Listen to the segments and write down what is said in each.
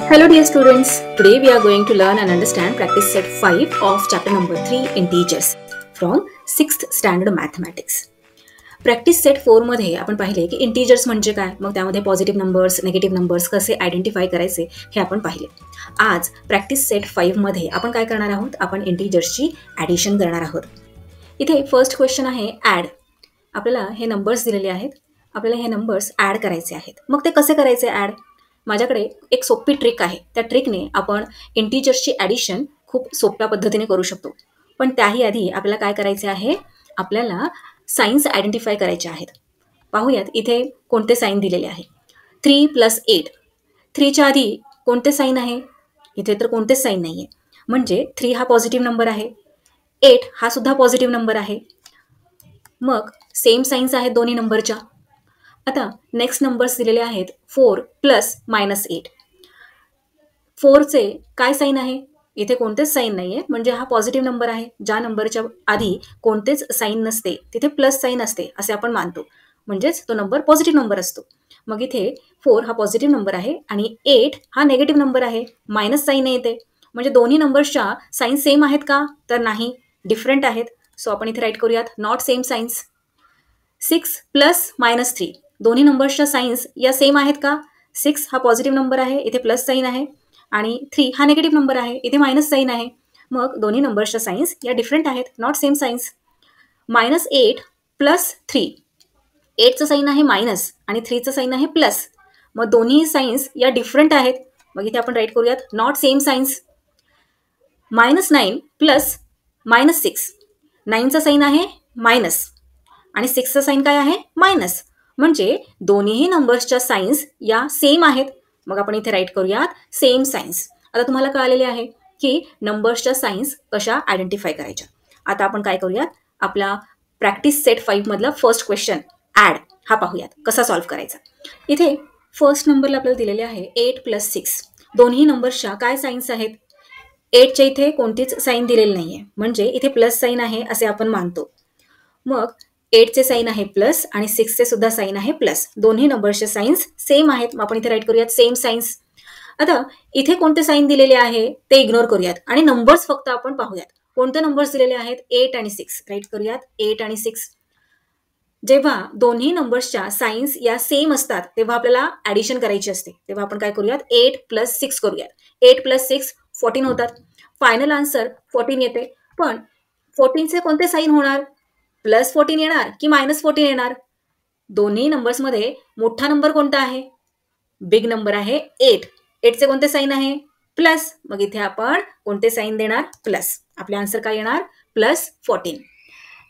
Hello dear students, today we are going to learn and understand practice set 5 of chapter number 3 integers from 6th standard mathematics. Practice set 4 मध्ये आपण पाहिले की integers म्हणजे काय, मग त्यामध्ये पॉझिटिव्ह नंबर्स, निगेटिव्ह नंबर्स कसे identify करायचे हे आपण पाहिले. आज प्रॅक्टिस सेट 5 मध्ये आपण काय करणार आहोत, आपण इंटिजर्सची ॲडिशन करणार आहोत. इथे फर्स्ट क्वेश्चन आहे ॲड. आपल्याला हे नंबर्स दिलेले आहेत, आपल्याला हे नंबर्स ॲड करायचे आहेत. मग ते कसे करायचे ॲड? माझ्याकडे एक सोपी ट्रिक आहे. त्या ट्रिकने आपण इंटिजर्सची ॲडिशन खूप सोप्या पद्धतीने करू शकतो. पण त्याही आधी आपल्याला काय करायचे आहे, आपल्याला साईन्स आयडेंटिफाय करायचे आहेत. पाहूयात इथे कोणते साईन दिलेले आहे. 3 + 8. 3च्या आधी कोणते साईन आहे? इथे तर कोणतेच साईन नाही आहे. म्हणजे 3 हा पॉझिटिव्ह नंबर आहे, 8 हा सुद्धा पॉझिटिव्ह नंबर आहे. मग सेम साईन्स आहेत दोन्ही नंबरच्या. आता नेक्स्ट नंबर्स दिलेले आहेत 4 + -8. 4चे काय साईन आहे? इथे कोणतेच साईन नाही आहे, म्हणजे हा पॉझिटिव्ह नंबर आहे. ज्या नंबरच्या आधी कोणतेच साईन नसते तिथे प्लस साईन असते असे आपण मानतो, म्हणजेच तो नंबर पॉझिटिव्ह नंबर असतो. मग इथे 4 हा पॉझिटिव्ह नंबर आहे आणि 8 हा नेगेटिव्ह नंबर आहे, मायनस साईन आहे इथे. म्हणजे दोन्ही नंबर्सच्या साईन सेम आहेत का? तर नाही, डिफरंट आहेत. सो आपण इथे राईट करूयात नॉट सेम साईन्स. 6 + -3. दोन्ही नंबर्सच्या साईन्स या सेम आहेत का? 6 हा पॉझिटिव्ह नंबर आहे, इथे प्लस साईन आहे, आणि 3 हा नेगेटिव्ह नंबर आहे, इथे मायनस साईन आहे. मग दोन्ही नंबर्सच्या साईन्स या डिफरंट आहेत, नॉट सेम साईन्स. -8 + 3. 8चं साईन आहे मायनस आणि 3चं साईन आहे प्लस. मग दोन्ही साईन्स या डिफरंट आहेत. मग इथे आपण राईट करूयात नॉट सेम साईन्स. -9 + -6. 9चं साईन आहे मायनस आणि 6चं साईन काय आहे? मायनस. म्हणजे दोन्हीही नंबर्सच्या साईन्स या सेम आहेत. मग आपण इथे राईट करूयात सेम साईन्स. आता तुम्हाला कळालेले आहे की नंबर्सच्या साईन्स कशा आयडेंटिफाय करायच्या. आता आपण काय करूयात, आपला प्रॅक्टिस सेट 5 मधला फर्स्ट क्वेश्चन ॲड हा पाहूयात कसा सॉल्व्ह करायचा. इथे फर्स्ट नंबरला आपल्याला दिलेले आहे 8 + 6. दोन्ही नंबर्सच्या काय साईन्स आहेत? 8च्या इथे कोणतीच साईन दिलेली नाही आहे, म्हणजे इथे प्लस साईन आहे असे आपण मानतो. मग 8चे साईन आहे प्लस आणि 6चे सुद्धा साईन आहे प्लस. दोन्ही नंबर्सचे साईन्स सेम आहेत. मग आपण इथे राईट करूयात सेम साईन्स. आता इथे कोणते साईन दिलेले आहे ते इग्नोर करूयात आणि नंबर्स फक्त आपण पाहूयात. कोणते नंबर्स दिलेले आहेत? 8 आणि 6. राईट करूयात 8 आणि 6. जेव्हा दोन्ही नंबर्सच्या साईन्स या सेम असतात तेव्हा आपल्याला ॲडिशन करायची असते. तेव्हा आपण काय करूयात, 8 + 6 करूयात. 8 + 6 14 होतात. फायनल आन्सर 14 येते. पण 14चे कोणते साईन होणार? +14 येणार की -14 येणार? दोन्ही नंबर्समध्ये मोठा नंबर कोणता आहे? बिग नंबर आहे 8. 8चे कोणते साईन आहे? प्लस. मग इथे आपण कोणते साईन देणार? प्लस. आपले आन्सर काय येणार? +14.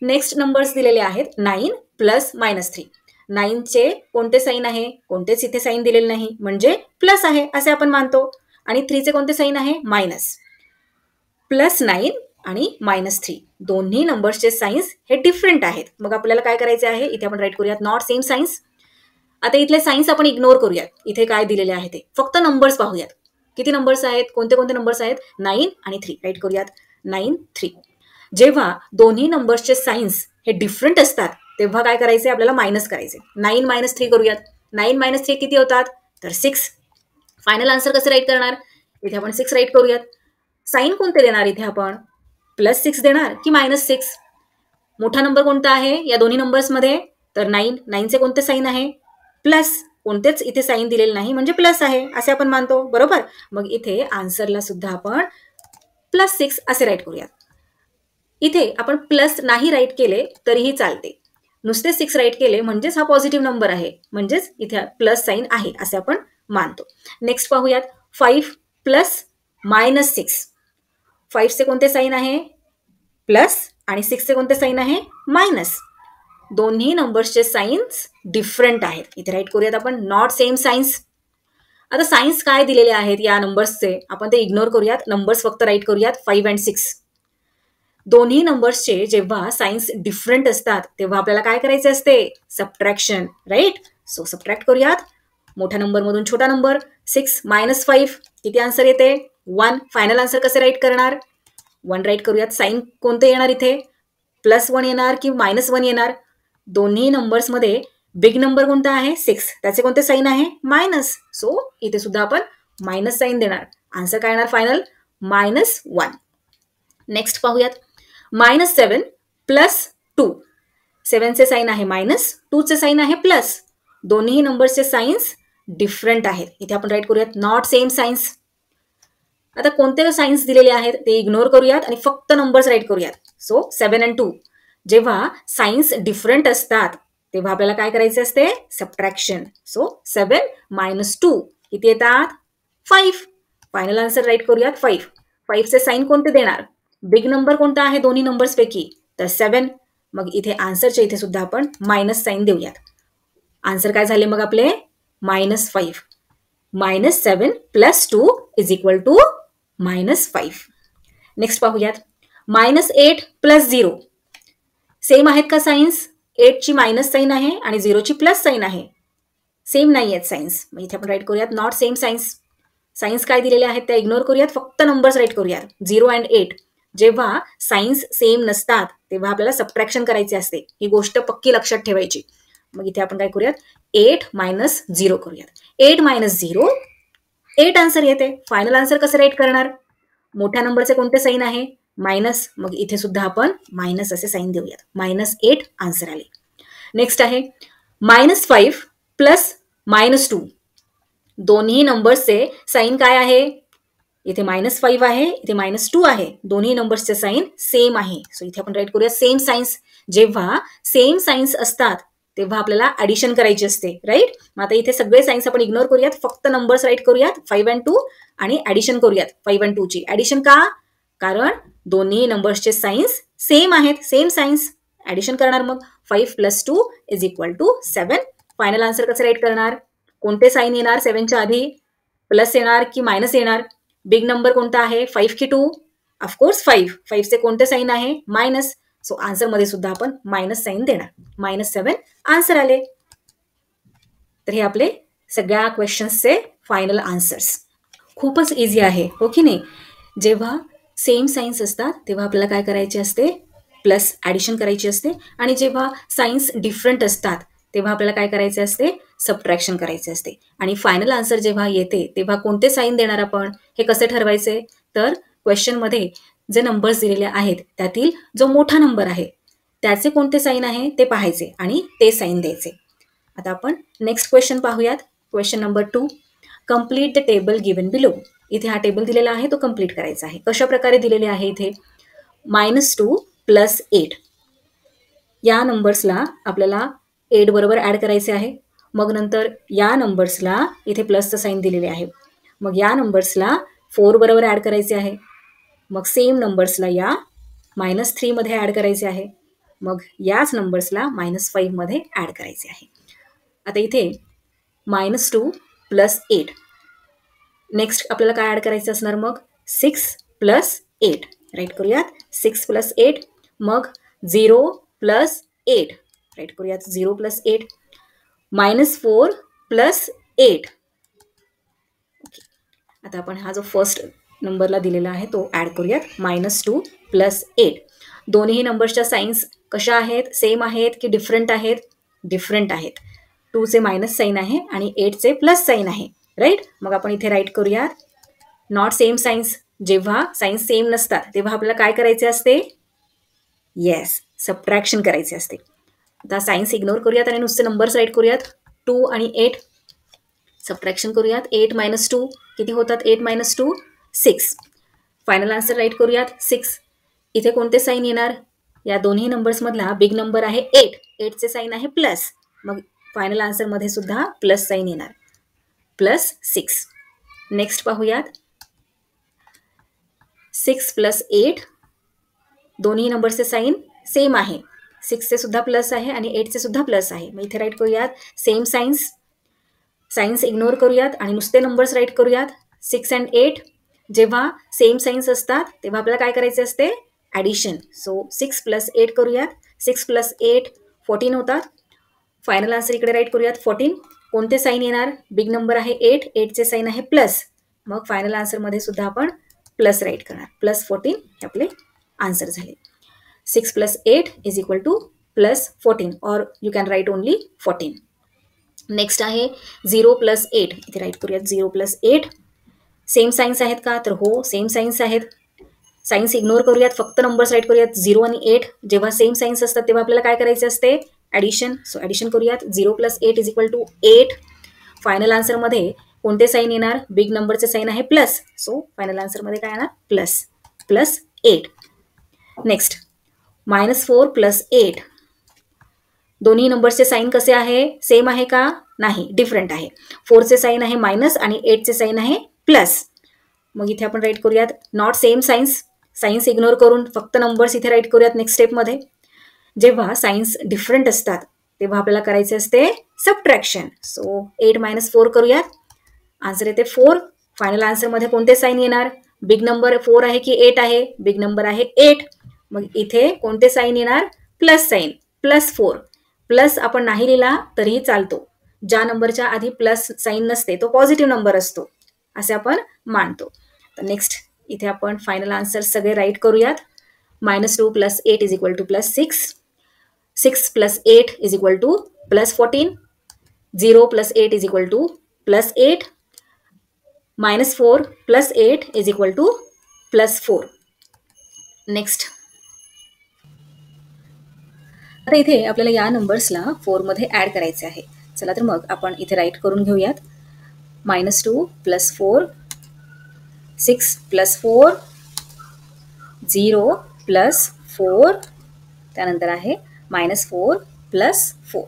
नेक्स्ट नंबर्स दिलेले आहेत 9 + -3. 9चे कोणते साईन आहे? कोणतेच इथे साईन दिलेले नाही, म्हणजे प्लस आहे असे आपण मानतो. आणि 3चे कोणते साईन आहे? मायनस. +9 आणि -3 दोन्ही नंबर्सचे साईन्स हे डिफरंट आहेत. मग आपल्याला काय करायचे आहे, इथे आपण राईट करूयात नॉट सेम साईन्स. आता इथले साईन्स आपण इग्नोर करूयात. इथे काय दिलेले आहे ते फक्त नंबर्स पाहूयात. किती नंबर्स आहेत? कोणते कोणते नंबर्स आहेत? 9 आणि 3. राईट करूयात 9, 3. जेव्हा दोन्ही नंबर्सचे साईन्स हे डिफरंट असतात तेव्हा काय करायचे, आपल्याला मायनस करायचे. 9 - 3 करूयात. 9 - 3 किती होतात? तर 6. फायनल आन्सर कसं राईट करणार? इथे आपण 6 राईट करूयात. साईन कोणते देणार इथे आपण? +6 देणार की -6? मोठा नंबर कोणता आहे या दोन्ही नंबर्समध्ये? तर 9. 9चे कोणते साईन आहे? प्लस. कोणतेच इथे साईन दिलेले नाही, म्हणजे प्लस आहे असे आपण मानतो, बरोबर. मग इथे आन्सरला सुद्धा आपण +6 असे राईट करूयात. इथे आपण प्लस नाही राईट केले तरीही चालते, नुसते 6 राईट केले म्हणजेच हा पॉझिटिव्ह नंबर आहे, म्हणजेच इथे प्लस साईन आहे असे आपण मानतो. नेक्स्ट पाहूयात 5 + -6. 5चे कोणते साईन आहे? प्लस आणि 6चे कोणते साईन आहे? मायनस. दोन्ही नंबर्सचे साईन्स डिफरंट आहेत. इथे राईट करूयात आपण नॉट सेम साईन्स. आता साईन्स काय दिलेले आहेत या नंबर्सचे आपण ते इग्नोर करूयात. नंबर्स फक्त राईट करूयात 5 आणि 6. दोन्ही नंबर्सचे जेव्हा साईन्स डिफरंट असतात तेव्हा आपल्याला काय करायचे असते? Subtraction, right. सो सबट्रॅक्ट करूयात. मोठ्या नंबरमधून छोटा नंबर 6 - 5 किती आन्सर येते? 1. फायनल आन्सर कसे राईट करणार? 1 राईट करूयात. साईन कोणते येणार इथे? +1 येणार की -1 येणार? दोन्ही नंबर्समध्ये बिग नंबर कोणता आहे? 6. त्याचे कोणते साईन आहे? मायनस. सो इथे सुद्धा आपण मायनस साईन देणार. आन्सर काय येणार फायनल? -1. नेक्स्ट पाहूयात. -7 प्लस 2. 7चे साईन आहे मायनस, 2चे साईन आहे प्लस. दोन्ही नंबरचे साईन्स डिफरंट आहेत. इथे आपण राईट करूयात नॉट सेम साईन्स. आता कोणते साईन्स दिलेले आहेत ते इग्नोर करूयात आणि फक्त नंबर्स राईट करूयात. सो 7 आणि 2 जेव्हा साईन्स डिफरंट असतात तेव्हा आपल्याला काय करायचे असते? सबट्रॅक्शन. सो 7 - 2 किती येतात? 5. फायनल आन्सर राईट करूयात 5. 5चे साईन कोणते देणार? बिग नंबर कोणता आहे दोन्ही नंबर्स पैकी? तर 7. मग इथे आन्सरच्या इथे सुद्धा आपण मायनस साईन देऊयात. आन्सर काय झाले मग आपले? -5. -7 + 2 = -5. नेक्स्ट पाहूयात. -8 + 0. सेम आहेत का साईन्स? 8ची मायनस साईन आहे आणि 0ची प्लस साईन आहे. सेम नाही आहेत साईन्स. मग इथे आपण राईट करूयात नॉट सेम साईन्स. साईन्स काय दिलेले आहेत त्या इग्नोर करूयात, फक्त नंबर्स राईट करूयात. 0 आणि 8 जेव्हा साईन्स सेम नसतात तेव्हा आपल्याला सबट्रॅक्शन करायचे असते. ही गोष्ट पक्की लक्षात ठेवायची. मग इथे आपण काय करूयात? 8 - 0 करूयात. 8 - 0 8 आन्सर येते. फायनल आन्सर कसं राईट करणार? मोठ्या नंबरचे कोणते साईन आहे? मायनस. मग इथे सुद्धा आपण मायनस असे साईन देऊयात. -8 आन्सर आले. नेक्स्ट आहे -5 + -2. दोन्ही नंबर्सचे साईन काय आहे? इथे -5 आहे, इथे -2 आहे. दोन्ही नंबर्सचे साईन सेम आहे. सो इथे आपण राईट करूया सेम साईन्स. जेव्हा सेम साईन्स असतात तेव्हा आपल्याला ॲडिशन करायची असते, राईट? मग आता इथे सगळे साईन्स आपण इग्नोर करूयात, फक्त नंबर्स राईट करूयात 5 आणि 2 आणि ॲडिशन करूयात 5 आणि 2 ची. ॲडिशन का? कारण दोन्ही नंबर्सचे साईन्स सेम आहेत, सेम साईन्स. ॲडिशन करणार मग 5 + 2 = 7. फायनल आन्सर कसं राईट करणार? कोणते साईन येणार 7च्या आधी? प्लस येणार की मायनस येणार? बिग नंबर कोणता आहे? 5 की 2? ऑफकोर्स 5. 5चे कोणते साईन आहे? मायनस. सो आन्सरमध्ये सुद्धा आपण मायनस साईन देणार. -7 आन्सर आले. तर हे आपले सगळ्या क्वेश्चन्सचे फायनल आन्सर्स. खूपच इझी आहे, हो की नाही? जेव्हा सेम साईन्स असतात तेव्हा आपल्याला काय करायचे असते? प्लस ॲडिशन करायची असते. आणि जेव्हा साईन्स डिफरंट असतात तेव्हा आपल्याला काय करायचे असते? सबट्रॅक्शन करायचे असते. आणि फायनल आन्सर जेव्हा येते तेव्हा कोणते साईन देणार आपण? हे कसे ठरवायचे? तर क्वेश्चनमध्ये जे नंबर्स दिलेले आहेत त्यातील जो मोठा नंबर आहे त्याचे कोणते साईन आहे ते पाहायचे आणि ते साईन द्यायचे. आता आपण नेक्स्ट क्वेश्चन पाहूयात. Question number 2. Complete the table given below. इथे हा टेबल दिलेला आहे तो कम्प्लीट करायचा आहे. कशा प्रकारे दिलेले आहे इथे? -2 + 8. या नंबर्सला आपल्याला 8 बरोबर ॲड करायचे आहे. मग नंतर या नंबर्सला इथे प्लसचं साईन दिलेले आहे. मग या नंबर्सला 4 बरोबर ॲड करायचे आहे. मग सेम नंबर्सला या -3 मध्ये ॲड करायचे आहे. मग याच नंबर्सला -5 मध्ये ॲड करायचे आहे. आता इथे -2 + 8. नेक्स्ट आपल्याला काय ॲड करायचं असणार? मग 6 + 8. राईट करूयात 6 + 8. मग 0 + 8. राईट करूयात 0 + 8. -4 + 8. ओके. आता आपण हा जो फर्स्ट नंबरला दिलेला आहे तो ॲड करूयात. -2 + 8. दोन्ही नंबर्सच्या साईन्स कशा आहेत? सेम आहेत की डिफरंट आहेत? डिफरंट आहेत. 2चे मायनस साईन आहे आणि 8चे प्लस साईन आहे, राईट? मग आपण इथे राईट करूयात नॉट सेम साईन्स. जेव्हा साईन्स सेम नसतात तेव्हा आपल्याला काय करायचे असते? येस, सबट्रॅक्शन करायचे असते. आता साईन्स इग्नोर करूयात आणि नुसते नंबर्स राईट करूयात. 2 आणि 8 सबट्रॅक्शन करूयात. 8 - 2 किती होतात? 8 - 2 6. फायनल आन्सर राईट करूयात 6. इथे कोणते साईन येणार? या दोन्ही नंबर्समधला बिग नंबर आहे 8. 8चे साईन आहे प्लस. मग फायनल आन्सरमध्ये सुद्धा प्लस साईन येणार. +6. नेक्स्ट पाहूयात. 6 + 8. दोन्ही नंबरचे साईन सेम आहे. 6चे सुद्धा प्लस आहे आणि 8चे सुद्धा प्लस आहे. मग इथे राईट करूयात सेम साईन्स. साईन्स इग्नोर करूयात आणि नुसते नंबर्स राईट करूयात. 6 आणि 8 जेव्हा सेम साईन्स असतात तेव्हा आपल्याला काय करायचे असते? ॲडिशन. सो 6 + 8 करूयात. 6 + 8 14 होतात. फायनल आन्सर इकडे राईट करूयात 14. कोणते साईन येणार? बिग नंबर आहे 8. 8चे साईन आहे प्लस. मग फायनल आन्सरमध्ये सुद्धा आपण प्लस राईट करणार. +14 हे आपले आन्सर झाले. 6 + 8 = +14 और you can write only 14. Next आहे 0 + 8. इथे राईट करूयात 0 + 8. सेम साईन्स आहेत का, तर हो सेम साईन्स आहेत. साईन्स इग्नोर करूयात, फक्त नंबर्स राईट करूयात. 0 आणि 8 जेव्हा सेम साईन्स असतात तेव्हा आपल्याला काय करायचे असते, ॲडिशन. सो ॲडिशन करूयात. 0 + 8 = 8. फायनल आन्सरमध्ये कोणते साईन येणार, बिग नंबरचे साईन आहे प्लस. सो फायनल आन्सरमध्ये काय येणार, प्लस 8. नेक्स्ट -4 + 8. दोन्ही नंबर्सचे साईन कसे आहे, सेम आहे का, नाही, डिफरंट आहे. 4चे साईन आहे मायनस आणि 8चे साईन आहे प्लस. मग इथे आपण राईट करूयात not same signs. Signs ignore करून फक्त नंबर्स इथे राईट करूयात नेक्स्ट स्टेपमध्ये. जेव्हा साईन्स डिफरंट असतात तेव्हा आपल्याला करायचे असते सबट्रॅक्शन. सो 8 - 4 करूयात. आन्सर येते 4. फायनल आन्सरमध्ये कोणते साईन येणार, बिग नंबर 4 आहे की 8 आहे, बिग नंबर आहे 8. मग इथे कोणते साईन येणार, प्लस साईन, +4. प्लस आपण नाही लिहिला तरीही चालतो. ज्या नंबरच्या आधी प्लस साईन नसते तो पॉझिटिव्ह नंबर असतो असे आपण मानतो. तर नेक्स्ट इथे आपण फायनल आन्सर सगळे राईट करूयात. -2 + 8 = +6. 6 + 8 = +14. 0 + 8 = +8. -4 + 8 = +4. नेक्स्ट आता इथे आपल्याला या नंबर्सला 4 मध्ये ॲड करायचे आहे. चला तर मग आपण इथे राईट करून घेऊयात. -2 + 4, 6 + 4, 0 + 4, त्यानंतर आहे -4 + 4.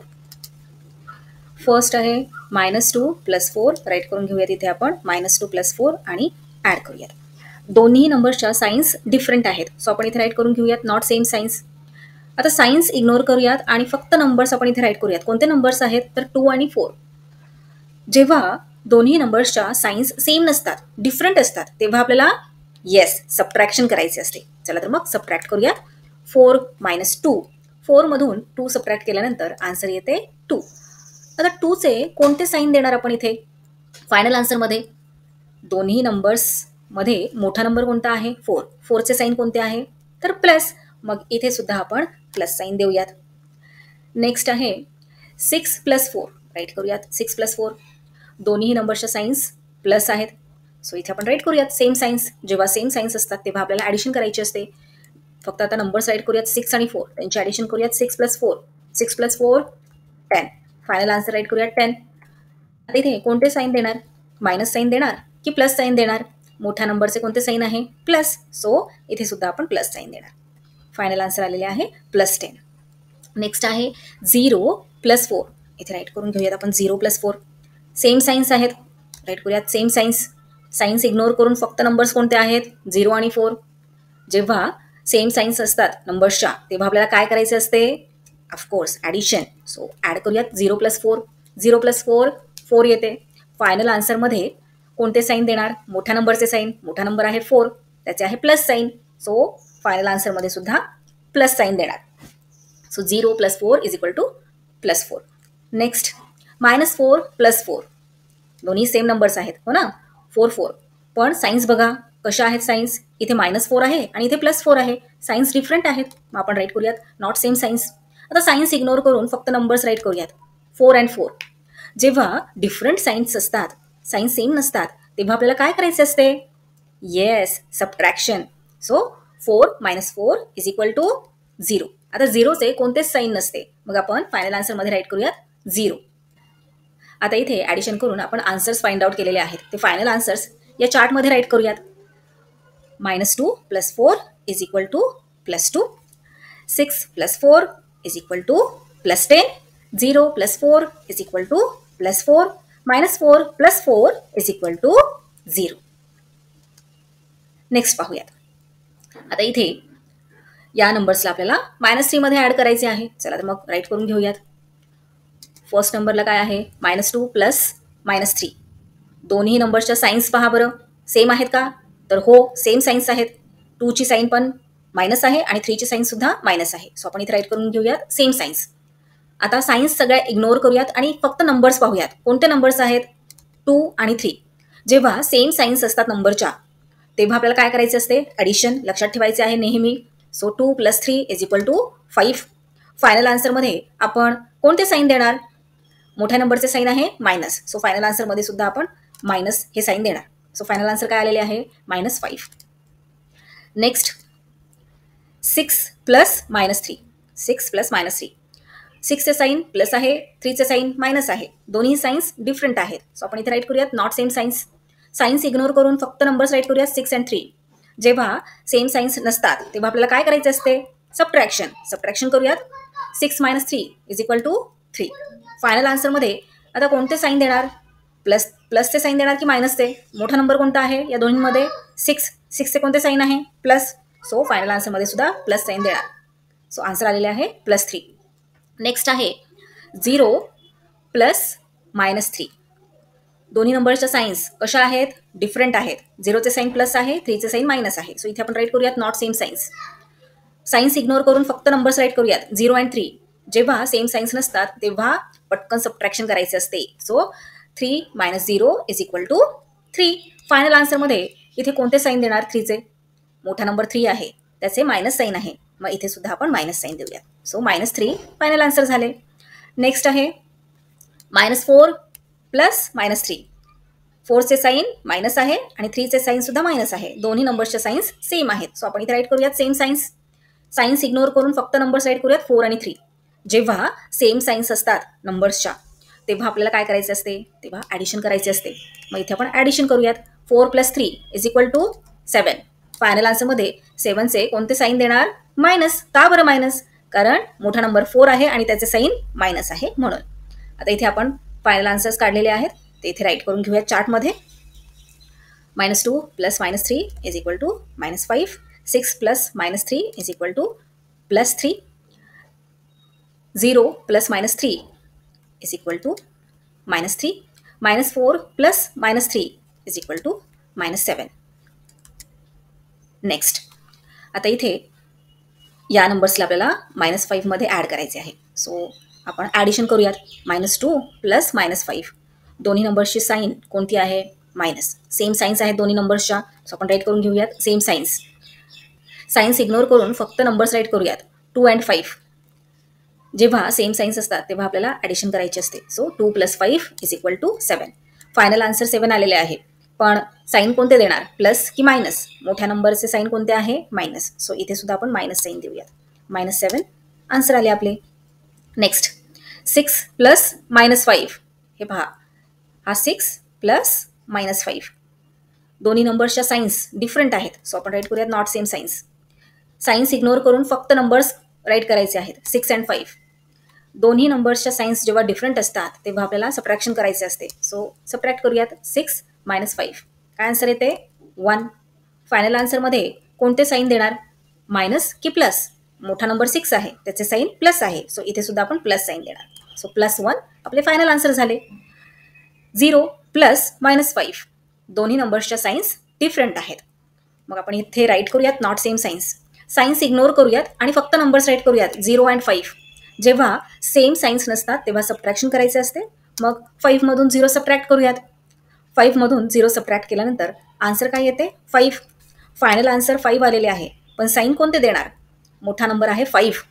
फर्स्ट आहे -2 + 4, राईट करून घेऊयात इथे आपण. -2 + 4 आणि ॲड करूयात. दोन्ही नंबर्सच्या साईन्स डिफरंट आहेत. सो आपण इथे राईट करून घेऊयात नॉट सेम साईन्स. आता साईन्स इग्नोर करूयात आणि फक्त नंबर्स आपण इथे राईट करूयात. कोणते नंबर्स आहेत, तर 2 आणि 4. जेव्हा दोन्ही नंबर्सच्या साईन्स सेम नसतात, डिफरंट असतात, तेव्हा आपल्याला सबट्रॅक्शन करायचे असते. चला तर मग सबट्रॅक्ट करूयात. 4 - 2. 4 मधून 2 सबट्रॅक्ट केल्यानंतर आन्सर येते 2. आता 2चे कोणते साईन देणार आपण इथे फायनल आन्सरमध्ये, दोन्ही नंबर्समध्ये मोठा नंबर कोणता आहे, 4. 4चे साईन कोणते आहे, तर प्लस. मग इथे सुद्धा आपण प्लस साईन देऊयात. नेक्स्ट आहे 6 + 4, राईट करूयात. 6 + 4, दोन्ही नंबरच्या साईन्स प्लस आहेत. सो इथे आपण राईट करूयात सेम साईन्स. जेव्हा सेम साईन्स असतात तेव्हा आपल्याला ॲडिशन करायची असते. फक्त आता नंबर्स राईट करूयात 6 आणि 4, त्यांची ॲडिशन करूयात. 6 + 4, 6 + 4 10. फायनल आन्सर राईट करूयात 10. आता इथे कोणते साईन देणार, मायनस साईन देणार की प्लस साईन देणार, मोठ्या नंबरचे कोणते साईन आहे, प्लस. सो इथे सुद्धा आपण प्लस साईन देणार. फायनल आन्सर आलेले आहे +10. नेक्स्ट आहे 0 + 4, इथे राईट करून घेऊयात आपण. 0 + 4 सेम साईन्स आहेत, राईट करूयात सेम साईन्स. साईन्स इग्नोर करून फक्त नंबर्स कोणते आहेत, 0 आणि 4. जेव्हा सेम साईन्स असतात नंबर्सच्या तेव्हा आपल्याला काय करायचे असते, ऑफकोर्स ॲडिशन. सो ॲड करूयात 0 + 4. 0 + 4 4 येते. फायनल आन्सरमध्ये कोणते साईन देणार, मोठ्या नंबरचे साईन, मोठा नंबर आहे 4, त्याचे आहे प्लस साईन. सो फायनल आन्सरमध्ये सुद्धा प्लस साईन देणार. सो 0 + 4 = +4. नेक्स्ट -4 + 4, दोन्ही सेम नंबर्स आहेत हो ना, 4 4. पण साईन्स बघा कशा आहेत साईन्स, इथे -4 आहे आणि इथे +4 आहे. साईन्स डिफरंट आहेत. मग आपण राईट करूयात नॉट सेम साईन्स. आता साईन्स इग्नोर करून फक्त नंबर्स राईट करूयात. 4 आणि 4. जेव्हा डिफरंट साईन्स असतात, साईन्स सेम नसतात, तेव्हा आपल्याला काय करायचे असते, सबट्रॅक्शन. सो 4 - 4 = 0. आता 0चे कोणतेच साईन नसते, मग आपण फायनल आन्सरमध्ये राईट करूयात 0. आता इथे ॲडिशन करून आपण आन्सर्स फाइंड आउट केलेले आहेत. ते फायनल आन्सर्स या चार्टमध्ये राईट करूयात. -2 + 4 = +2. 6 + 4 = +10. 0 + 4 = +4. -4 + 4 = 0. नेक्स्ट पाहूयात. आता इथे या नंबर्सला आपल्याला -3 मध्ये ॲड करायचे आहे. चला तर मग राईट करून घेऊयात. फर्स्ट नंबरला काय आहे, -2 + -3. दोन्ही नंबर्सच्या साईन्स पहा बरं, सेम आहेत का, तर हो सेम साईन्स आहेत. 2ची साईन पण मायनस आहे आणि 3ची साईन सुद्धा मायनस आहे. सो आपण इथे राईट करून घेऊयात सेम साईन्स. आता साईन्स सगळ्या इग्नोर करूयात आणि फक्त नंबर्स पाहूयात. कोणते नंबर्स आहेत, 2 आणि 3. जेव्हा सेम साईन्स असतात नंबरच्या तेव्हा आपल्याला काय करायचे असते, ॲडिशन लक्षात ठेवायचे आहे नेहमी. सो 2 + 3 = 5. फायनल आन्सरमध्ये आपण कोणते साईन देणार, मोठ्या नंबरचे साईन आहे मायनस. सो फायनल आन्सरमध्ये सुद्धा आपण मायनस हे साईन देणार. सो फायनल आन्सर काय आलेले आहे -5. Next 6 plus -3. 6 प्लस -3. 6चे साईन प्लस आहे, 3चे साईन मायनस आहे. दोन्ही साईन्स डिफरंट आहेत. सो आपण इथे राईट करूयात not same signs. Signs ignore करून फक्त नंबर्स राईट करूयात 6 and 3. जेव्हा सेम साईन्स नसतात तेव्हा आपल्याला काय करायचे असते सबट्रॅक्शन करूयात. 6 - 3 = 3. फायनल आन्सरमध्ये आता कोणते साईन देणार प्लसचे साईन देणार की मायनसचे. मोठा नंबर कोणता आहे या दोन्हीमध्ये 6चे कोणते साईन आहे प्लस. सो फायनल आन्सरमध्ये सुद्धा प्लस साईन देणार. सो आन्सर आलेले आहे +3. नेक्स्ट आहे 0 प्लस -3. दोन्ही नंबरच्या साईन्स कशा आहेत डिफरंट आहेत. 0चे साईन प्लस आहे, 3चे साईन मायनस आहे. सो इथे आपण राईट करूयात not same signs. Signs ignore करून फक्त नंबर्स राईट करूयात 0 and 3. जेव्हा सेम साईन्स नसतात तेव्हा पटकन सबट्रॅक्शन करायचे असते. सो 3 - 0 = 3. फायनल आन्सरमध्ये इथे कोणते साईन देणार 3चे. मोठा नंबर 3 आहे त्याचे मायनस साईन आहे, मग इथे सुद्धा आपण मायनस साईन देऊयात. सो -3 फायनल आन्सर झाले. नेक्स्ट आहे -4 प्लस -3. 4चे साईन मायनस आहे आणि 3चे साईन सुद्धा मायनस आहे. दोन्ही नंबर्सचे साईन्स सेम आहेत. सो आपण इथे राईट करूयात सेम साईन्स. साईन्स इग्नोर करून फक्त नंबर्स राईट करूयात 4 आणि 3. जेव्हा सेम साईन्स असतात नंबर्सच्या तेव्हा आपल्याला काय करायचे असते तेव्हा ॲडिशन करायचे असते. मग इथे आपण ॲडिशन करूयात. 4 + 3 = 7. फायनल आन्सरमध्ये 7चे कोणते साईन देणार मायनस. का बरं मायनस? कारण मोठा नंबर 4 आहे आणि त्याचे साईन मायनस आहे म्हणून. आता इथे आपण फायनल आन्सर्स काढलेले आहेत ते इथे राईट करून घेऊया चार्टमध्ये. -2 + -3 = -5. 6 + -3 = +3. 0 + -3 = -3. -4 + -3 = -7. नेक्स्ट आता इथे या नंबर्सला आपल्याला -5 मध्ये ॲड करायचे आहे. सो आपण ॲडिशन करूयात. -2 + -5. दोन्ही नंबर्सची साईन कोणती आहे मायनस. सेम साईन्स आहेत दोन्ही नंबर्सच्या. सो आपण राईट करून घेऊयात सेम साईन्स. साईन्स इग्नोर करून फक्त नंबर्स राईट करूयात 2 and 5. जेव्हा सेम साईन्स असतात तेव्हा आपल्याला ॲडिशन करायची असते. सो 2 + 5 = 7. फायनल आन्सर 7 आलेले आहे. पण साईन कोणते देणार प्लस की मायनस. मोठ्या नंबरचे साईन कोणते आहे मायनस. सो इथे सुद्धा आपण मायनस साईन देऊयात. -7 आन्सर आले आपले. नेक्स्ट 6 + -5. हे पहा हा 6 + -5. दोन्ही नंबर्सच्या साईन्स डिफरंट आहेत. सो आपण राईट करूयात not same signs. Signs ignore करून फक्त नंबर्स राईट करायचे आहेत 6 and 5. दोन्ही नंबर्सच्या साईन्स जेव्हा डिफरंट असतात तेव्हा आपल्याला सबट्रॅक्शन करायचे असते. सो सबट्रॅक्ट करूयात 6 - 5. काय आन्सर येते 1. फायनल आन्सरमध्ये कोणते साईन देणार मायनस की प्लस. मोठा नंबर 6 आहे त्याचे साईन प्लस आहे. सो इथे सुद्धा आपण प्लस साईन देणार. सो +1 आपले फायनल आन्सर झाले. 0 + -5. दोन्ही नंबर्सच्या साईन्स डिफरंट आहेत. मग आपण इथे राईट करूयात not same signs. Signs ignore करूयात आणि फक्त नंबर्स राईट करूयात 0 and 5. जेव्हा सेम साईन्स नसतात तेव्हा सबट्रॅक्शन करायचे असते. मग 5 मधून 0 सबट्रॅक्ट करूयात. 5 मधून 0 सबट्रॅक्ट केल्यानंतर आन्सर काय येते 5. फायनल आन्सर 5 आलेले आहे. पण साईन कोणते देणार. मोठा नंबर आहे 5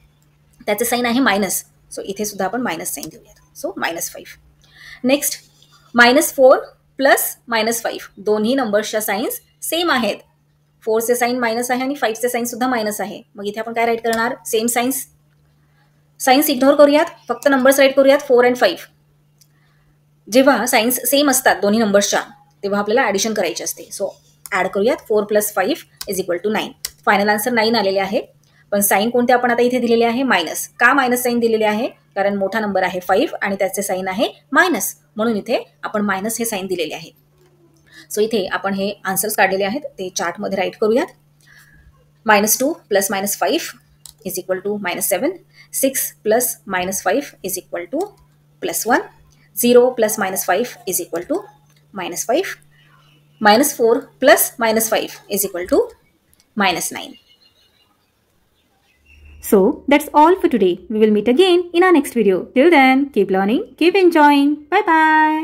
त्याचे साईन आहे मायनस. सो इथे सुद्धा आपण मायनस साईन देऊयात. सो -5. नेक्स्ट -4 + -5. दोन्ही नंबर्सच्या साईन्स सेम आहेत. 4चे साईन मायनस आहे आणि 5चे साईन सुद्धा मायनस आहे. मग इथे आपण काय राईट करणार सेम साईन्स. साईन्स इग्नोर करूयात फक्त नंबर्स राईट करूयात 4 and 5. जेव्हा साईन्स सेम असतात दोन्ही नंबर्सच्या तेव्हा आपल्याला ॲडिशन करायची असते. सो ॲड करूयात 4 + 5 = 9. फायनल आन्सर 9 आलेले आहे. पण साईन कोणते आपण आता इथे दिलेले आहे मायनस. का मायनस साईन दिलेले आहे कारण मोठा नंबर आहे 5 आणि त्याचे साईन आहे मायनस म्हणून इथे आपण मायनस हे साईन दिलेले आहे. सो इथे आपण हे आन्सर्स काढलेले आहेत ते चार्टमध्ये राईट करूयात. -2 + -5 = -7. 6 + -5 = +1. 0 + -5 = -5. -4 + -5 = -9. So that's all for today. We will meet again in our next video. Till then, keep learning, keep enjoying. Bye bye.